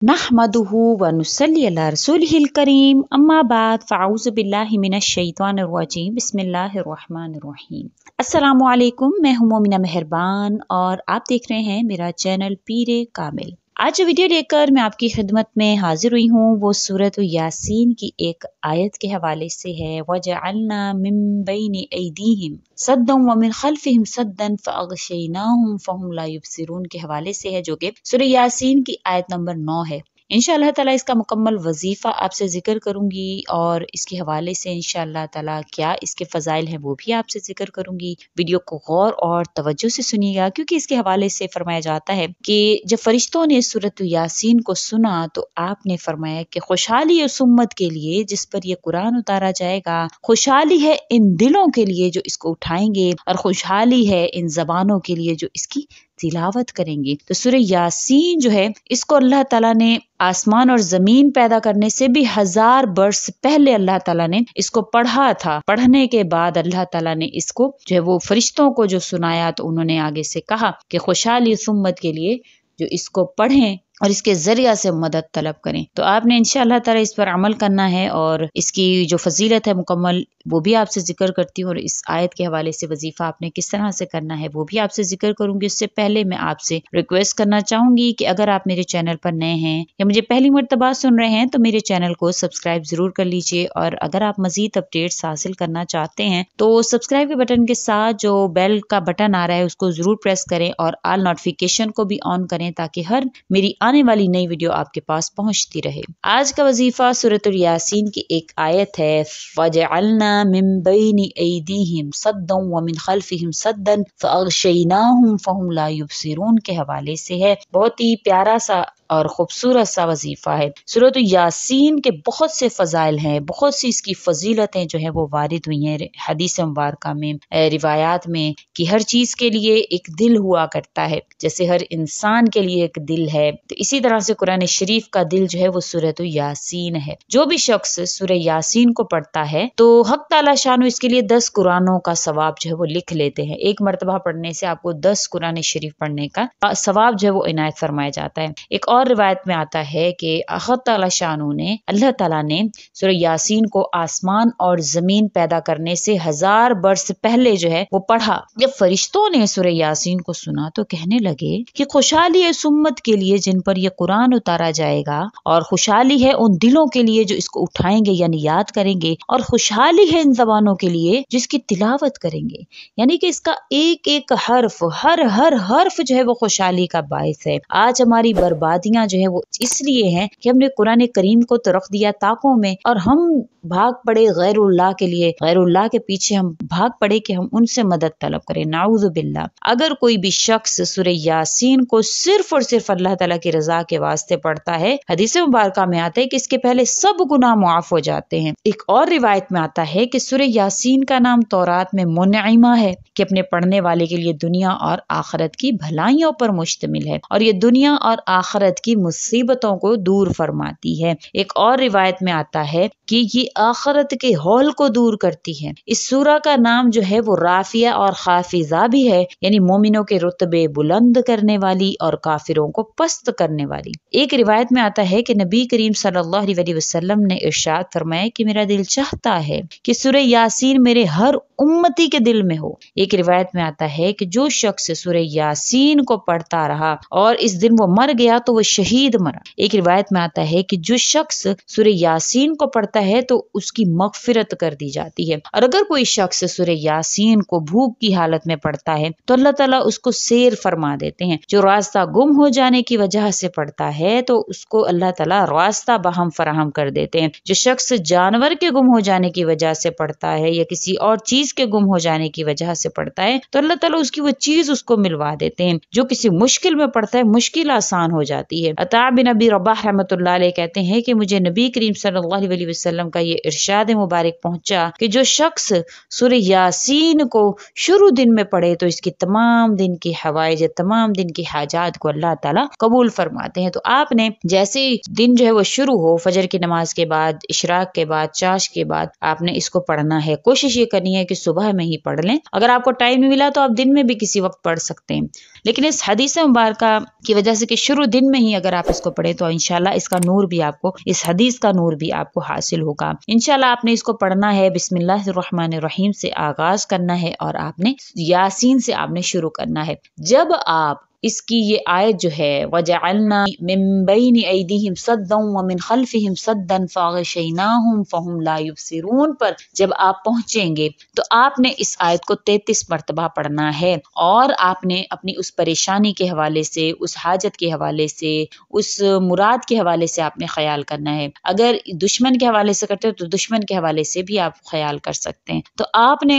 नहमदुहु व नुसल्ली अला रसूलिहिल करीम अम्मा बाद फ़अऊज़ु बिल्लाहि मिनश शैतानिर रजीम बिस्मिल्लाहिर रहमानिर रहीम। अस्सलामु अलैकुम, मैं हूँ मोमिना मेहरबान और आप देख रहे हैं मेरा चैनल पीरे कामिल। आज जो वीडियो लेकर मैं आपकी खिदमत में हाजिर हुई हूँ वो सूरत यासीन की एक आयत के हवाले से है। वजअलना मिन बैनि ऐदीहिम सद्दन व मिन खल्फिहिम सद्दन फ़अग़शयनाहुम फ़हुम ला युबसिरून के हवाले से है, जो कि सूरह यासीन की आयत नंबर 9 है। इंशाअल्लाह ताला इसका मुकम्मल वजीफा आपसे जिक्र करूंगी और इसके हवाले से इंशाअल्लाह ताला क्या इसके फजाइल हैं वो भी आपसे जिक्र करूंगी। वीडियो को गौर और तवज्जो से सुनिएगा, क्योंकि इसके हवाले से फरमाया जाता है कि जब फरिश्तों ने सूरत यासीन को सुना तो आपने फरमाया कि खुशहाली उस उम्मत के लिए जिस पर ये कुरान उतारा जाएगा, खुशहाली है इन दिलों के लिए जो इसको उठाएंगे, और खुशहाली है इन जबानों के लिए जो इसकी तिलावत करेंगे। तो सूरह यासीन जो है इसको अल्लाह ताला ने आसमान और जमीन पैदा करने से भी 1000 बरस पहले अल्लाह ताला ने इसको पढ़ा था। पढ़ने के बाद अल्लाह ताला ने इसको जो है वो फरिश्तों को जो सुनाया तो उन्होंने आगे से कहा कि खुशहाली इस उम्मत के लिए जो इसको पढ़ें और इसके जरिया से मदद तलब करें। तो आपने इंशाअल्लाह ताला इस पर अमल करना है और इसकी जो फजीलत है मुकम्मल वो भी आपसे जिक्र करती हूँ, और इस आयत के हवाले से वजीफा आपने किस तरह से करना है वो भी आपसे जिक्र करूंगी। उससे पहले मैं आपसे रिक्वेस्ट करना चाहूंगी कि अगर आप मेरे चैनल पर नए हैं या मुझे पहली मर्तबा सुन रहे हैं तो मेरे चैनल को सब्सक्राइब जरूर कर लीजिए, और अगर आप मजीद अपडेट्स हासिल करना चाहते हैं तो सब्सक्राइब के बटन के साथ जो बेल का बटन आ रहा है उसको जरूर प्रेस करें और ऑल नोटिफिकेशन को भी ऑन करें ताकि हर मेरी आने वाली नई वीडियो आपके पास पहुंचती रहे। आज का वजीफा सूरतुल यासीन की एक आयत है, वजअलना मिन बैनि ऐदीहिम सद्दन व मिन खल्फिहिम सद्दन फ़अग़शयनाहुम फ़हुम ला युबसिरून के हवाले से है। बहुत ही प्यारा सा और खूबसूरत सा वजीफा है। सूरत यासीन के बहुत से फजाइल हैं, बहुत सी इसकी फजीलतें जो है वो वारिद हुई हैं हदीस मुबारका में, रिवायात में, कि हर चीज के लिए एक दिल हुआ करता है। जैसे हर इंसान के लिए एक दिल है, तो इसी तरह से कुरान शरीफ का दिल जो है वो सूरत यासीन है। जो भी शख्स सूरह यासीन को पढ़ता है तो हक ताला शानो इसके लिए 10 कुरानों का सवाब जो है वो लिख लेते हैं। एक मरतबा पढ़ने से आपको 10 कुरान शरीफ पढ़ने का सवाब जो है वो इनायत फरमाया जाता है। एक और रिवायत में आता है कि हक ताला शानो ने, अल्लाह ताला ने सूरह यासीन को आसमान और जमीन पैदा करने से 1000 बरस पहले जो है वो पढ़ा। जब फरिश्तों ने सूरह यासीन को सुना तो कहने लगे कि खुशहाली है उस उम्मत के लिए जिन पर यह कुरान उतारा जाएगा, और खुशहाली है उन दिलों के लिए जो इसको उठाएंगे यानी याद करेंगे, और खुशहाली है इन जबानों के लिए जिसकी तिलावत करेंगे। यानी कि इसका एक एक हर्फ, हर हर्फ जो है वो खुशहाली का बायस है। आज हमारी बर्बादियां जो है वो इसलिए हैं कि हमने कुरान करीम को तो रख दिया ताकों में और हम भाग पड़े गैरुल्लाह के लिए, गैरुल्लाह के पीछे हम भाग पड़े कि हम उनसे मदद तलब करें। नाऊज़ु बिल्लाह। अगर कोई भी शख्स सूरह यासीन को सिर्फ और सिर्फ अल्लाह ताला की रजा के वास्ते पढ़ता है, हदीस मुबारका में आता है कि इसके पहले सब गुनाह मुआफ हो जाते हैं। एक और रिवायत में आता है कि सूरह यासीन का नाम तौरात में मुनइमा है, कि अपने पढ़ने वाले के लिए दुनिया और आखिरत की भलाइयों पर मुश्तमिल है, और ये दुनिया और आखिरत की मुसीबतों को दूर फरमाती है। एक और रिवायत में आता है कि ये आखिरत के हौल को दूर करती है। इस सूरा का नाम जो है वो राफिया और खाफिजा भी है, यानी मोमिनों के रुतबे बुलंद करने वाली और काफिरों को पस्त करने वाली। एक रिवायत में आता है कि नबी करीम सल्लल्लाहु अलैहि वसल्लम ने इरशाद फरमाया कि मेरा दिल चाहता है कि सूरह यासीन मेरे हर उम्मती के दिल में हो। एक रिवायत में आता है कि जो शख्स सूरह यासीन को पढ़ता रहा और इस दिन वो मर गया तो वो शहीद मरा। एक रिवायत में आता है कि जो शख्स सूरह यासीन को पढ़ता है तो उसकी मगफिरत कर दी जाती है, और अगर कोई शख्स सूरह यासीन को भूख की हालत में पढ़ता है तो अल्लाह ताला उसको सैर फरमा देते हैं। जो रास्ता गुम हो जाने की वजह से पढ़ता है तो उसको अल्लाह ताला रास्ता बहम फराहम कर देते हैं। जो शख्स जानवर के गुम हो जाने की वजह से पढ़ता है या किसी और चीज के गुम हो जाने की वजह से पढ़ता है तो अल्लाह ताला उसकी वो चीज उसको मिलवा देते हैं। जो किसी मुश्किल में पढ़ता है मुश्किल आसान हो जाती है। अता बिन अबी रबाह रहमतुल्लाह अलैह कहते हैं कि मुझे नबी करीम सल्लल्लाहु अलैहि वसल्लम का ये इरशाद मुबारक पहुंचा कि जो शख्स सूरह यासीन को शुरू दिन में पढ़े तो इसकी तमाम दिन की हवाइज, तमाम दिन की हाजात को अल्लाह ताला कबूल فرماتے ہیں۔ تو آپ نے جیسے دن جو ہے وہ شروع ہو، فجر کی نماز کے بعد، اشراق کے بعد، چاش کے بعد آپ نے اس کو پڑھنا ہے۔ کوشش یہ کرنی ہے کہ صبح میں ہی پڑھ لیں، اگر آپ کو ٹائم نہیں ملا تو آپ دن میں بھی کسی وقت پڑھ سکتے ہیں، لیکن اس حدیث مبارکہ کی وجہ سے کہ شروع دن میں ہی اگر آپ اس کو پڑھیں تو انشاءاللہ اس کا نور بھی آپ کو، اس حدیث کا نور بھی آپ کو حاصل ہوگا۔ انشاءاللہ آپ نے اس کو پڑھنا ہے، بسم اللہ الرحمن الرحیم سے آغاز کرنا ہے اور آپ نے یاسین سے آپ نے شروع کرنا ہے۔ جب آپ اس کی یہ آیت جو ہے وَجَعَلْنَا مِن بَيْنِ أَيْدِيهِمْ سَدًّا وَمِنْ خَلْفِهِمْ سَدًّا فَأَغْشَيْنَاهُمْ فَهُمْ لَا يُبْصِرُونَ پر جب آپ پہنچیں گے تو آپ نے اس آیت کو 33 مرتبہ پڑھنا ہے، اور آپ نے اپنی اس پریشانی کے حوالے سے، اس حاجت کے حوالے سے، اس مراد کے حوالے سے آپ نے خیال کرنا ہے۔ اگر دشمن کے حوالے سے کرتے ہو تو دشمن کے حوالے سے بھی آپ خیال کر سکتے ہیں۔ تو آپ نے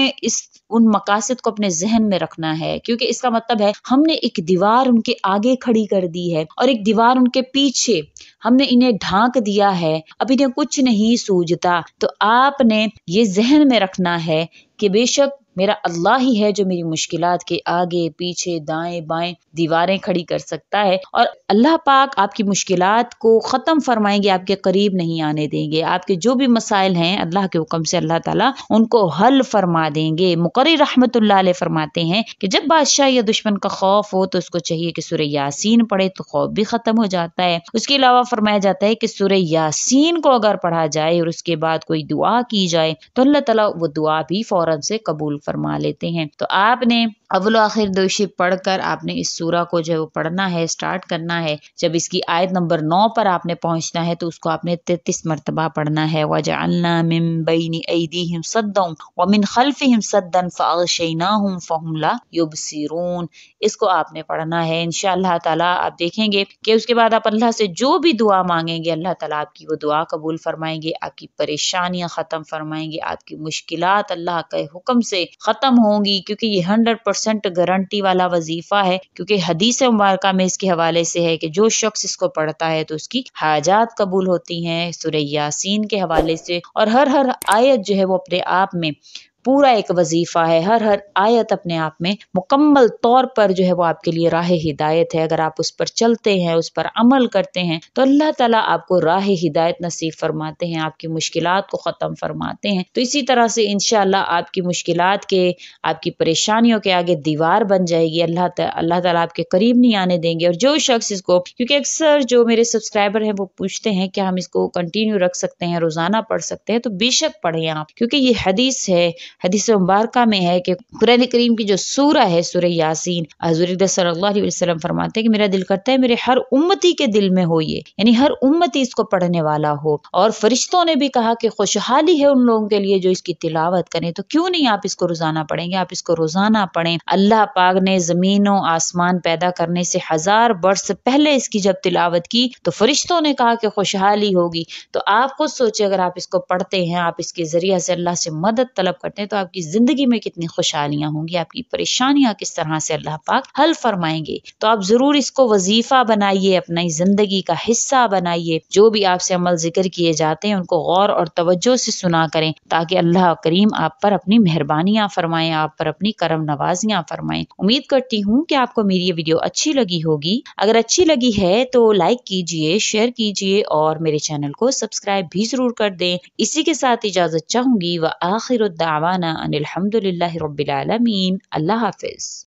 ان مقاصد کو اپنے ذہن میں رکھنا ہے، کیونکہ اس کا مطلب ہے ہم نے ایک دیوار ان کے آگے کھڑی کر دی ہے اور ایک دیوار ان کے پیچھے، ہم نے انہیں ڈھانک دیا ہے، اب انہیں کچھ نہیں سوجھتا۔ تو آپ نے یہ ذہن میں رکھنا ہے کہ بے شک میرا اللہ ہی ہے جو میری مشکلات کے آگے پیچھے دائیں بائیں دیواریں کھڑی کر سکتا ہے، اور اللہ پاک آپ کی مشکلات کو ختم فرمائیں گے، آپ کے قریب نہیں آنے دیں گے۔ آپ کے جو بھی مسائل ہیں اللہ کے حکم سے اللہ تعالیٰ ان کو حل فرما دیں گے۔ مقرری رحمت اللہ علیہ فرماتے ہیں کہ جب بادشاہ یا دشمن کا خوف ہو تو اس کو چاہیے کہ سورہ یاسین پڑھے تو خوف بھی ختم ہو جاتا ہے۔ اس کے علاوہ فرمایا جاتا ہے کہ سورہ یاسین کو اگر پڑھا جائے اور اس کے بعد کوئی دعا کی جائے تو اللہ تعالیٰ وہ دعا بھی فوراً سے قبول فرما لیتے ہیں۔ تو آپ نے اول و آخر دوشی پڑھ کر آپ نے اس سورہ کو جو ہے وہ پڑھنا ہے، سٹارٹ کرنا ہے۔ جب اس کی آیت نمبر 9 پر آپ نے پہنچنا ہے تو اس کو آپ نے 33 مرتبہ پڑھنا ہے۔ وَجَعَلْنَا مِن بَيْنِ أَيْدِيهِمْ سَدًّا وَمِنْ خَلْفِهِمْ سَدًّا فَأَغْشَيْنَاهُمْ فَهُمْ لَا يُبْصِرُونَ، اس کو آپ نے پڑھنا ہے۔ انشاءاللہ تعالیٰ آپ دیکھیں گے کہ اس کے بعد آپ اللہ سے جو بھی دعا مانگیں گے اللہ تعالیٰ آپ کی وہ دعا قبول فرمائیں گے، آپ کی پریشانیاں ختم فرمائیں گے، آپ کی مشکلات اللہ کے حکم سے ختم ہوں گی، کیونکہ یہ 100% گارنٹی والا وظیفہ ہے، کیونکہ حدیث مبارکہ میں اس کے حوالے سے ہے کہ جو شخص اس کو پڑھتا ہے تو اس کی حاجات قبول ہوتی ہیں۔ سورہ یاسین کے حوالے سے، اور ہر آیت جو ہے وہ اپنے آپ میں پورا ایک وظیفہ ہے، ہر آیت اپنے آپ میں مکمل طور پر جو ہے وہ آپ کے لیے راہ ہدایت ہے۔ اگر آپ اس پر چلتے ہیں، اس پر عمل کرتے ہیں تو اللہ تعالیٰ آپ کو راہ ہدایت نصیب فرماتے ہیں، آپ کی مشکلات کو ختم فرماتے ہیں۔ تو اسی طرح سے انشاءاللہ آپ کی مشکلات کے، آپ کی پریشانیوں کے آگے دیوار بن جائے گی، اللہ تعالیٰ آپ کے قریب نہیں آنے دیں گے۔ اور جو شخص اس کو، کیونکہ اکثر جو میرے سبسکرائبر ہیں وہ پوچھتے ہیں کہ ہم اس کو کنٹینیو رکھ سکتے ہیں، روزانہ پڑھ سکتے ہیں، تو بے شک پڑھیں آپ، کیونکہ یہ حدیث ہے، حدیث مبارکہ میں ہے کہ قرآن کریم کی جو سورہ ہے سورہ یاسین، حضور اقدس صلی اللہ علیہ وسلم فرماتے ہیں کہ میرا دل کرتا ہے میرے ہر امتی کے دل میں ہو یہ، یعنی ہر امتی اس کو پڑھنے والا ہو۔ اور فرشتوں نے بھی کہا کہ خوشحالی ہے ان لوگوں کے لیے جو اس کی تلاوت کریں، تو کیوں نہیں آپ اس کو روزانہ پڑھیں گے؟ آپ اس کو روزانہ پڑھیں۔ اللہ پاک نے زمین و آسمان پیدا کرنے سے 1000 برس پہلے اس کی جب تلاوت کی تو فرشتوں نے کہا کہ خوشحالی ہوگی۔ تو آپ خود سوچیں اگر آپ اس کو پڑھتے ہیں، آپ اس کے ذریعے سے اللہ سے مدد طلب کرتے ہیں تو آپ کی زندگی میں کتنی خوشحالیاں ہوں گی، آپ کی پریشانیاں کس طرح سے اللہ پاک حل فرمائیں گے۔ تو آپ ضرور اس کو وظیفہ بنائیے، اپنی زندگی کا حصہ بنائیے، جو بھی آپ سے عمل ذکر کیے جاتے ہیں ان کو غور اور توجہ سے سنا کریں، تاکہ اللہ کریم آپ پر اپنی مہربانیاں فرمائیں، آپ پر اپنی کرم نوازیاں فرمائیں۔ امید کرتی ہوں کہ آپ کو میری یہ ویڈیو اچھی لگی ہوگی۔ اگر اچھی لگی ہے تو لائک کیجئے، شیئر کیجئے اور میرے چینل کو سبسکرائب بھی ضرور کر دیں۔ اسی کے ساتھ اجازت چاہوں گی، وآخر الدعوانا ان الحمد للہ رب العالمین۔ اللہ حافظ۔